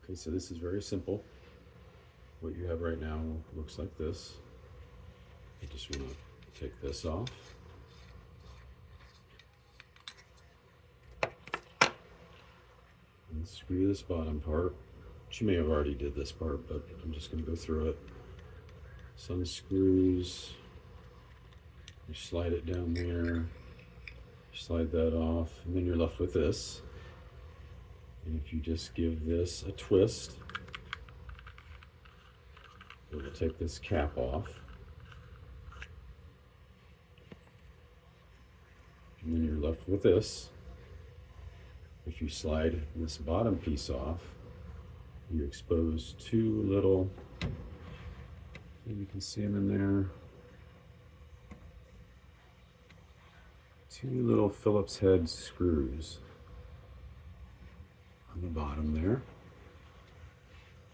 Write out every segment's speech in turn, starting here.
Okay, so this is very simple. What you have right now looks like this. I just want to take this off. And screw this bottom part. You may have already did this part, but I'm just going to go through it. Some screws. You slide it down there. Slide that off, and then you're left with this. And if you just give this a twist, it will take this cap off. And then you're left with this. If you slide this bottom piece off, you expose two little, you can see them in there, two little Phillips head screws on the bottom there.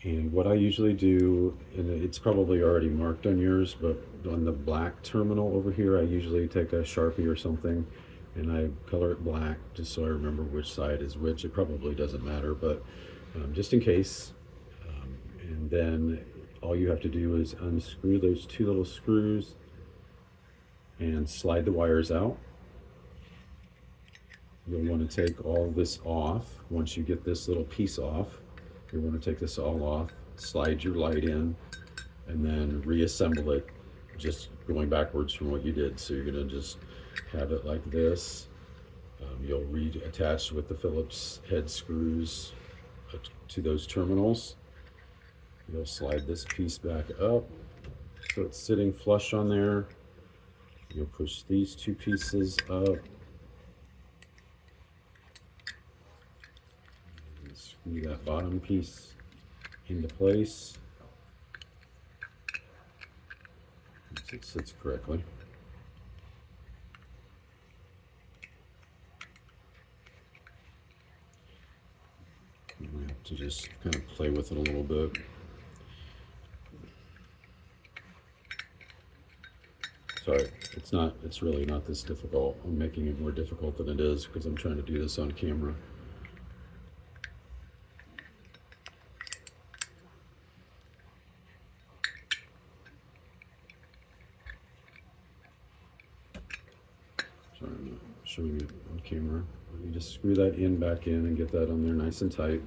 And what I usually do, and it's probably already marked on yours, but on the black terminal over here, I usually take a Sharpie or something and I color it black just so I remember which side is which. It probably doesn't matter, but just in case. And then all you have to do is unscrew those two little screws and slide the wires out. You'll want to take all this off. Once you get this little piece off, you want to take this all off, slide your light in, and then reassemble it, just going backwards from what you did. So you're going to just have it like this. You'll reattach with the Phillips head screws to those terminals. You'll slide this piece back up so it's sitting flush on there. You'll push these two pieces up. And screw that bottom piece into place. So it sits correctly. You might have to just kind of play with it a little bit. Sorry, it's really not this difficult. I'm making it more difficult than it is because I'm trying to do this on camera. Sorry, I'm not showing it on camera. You just screw that in back in and get that on there nice and tight.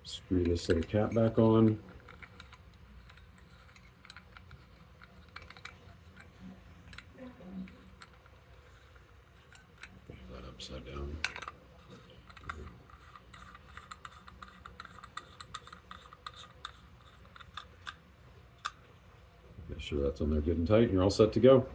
Screw this little cap back on. That upside down. Make sure that's on there good and tight, and you're all set to go.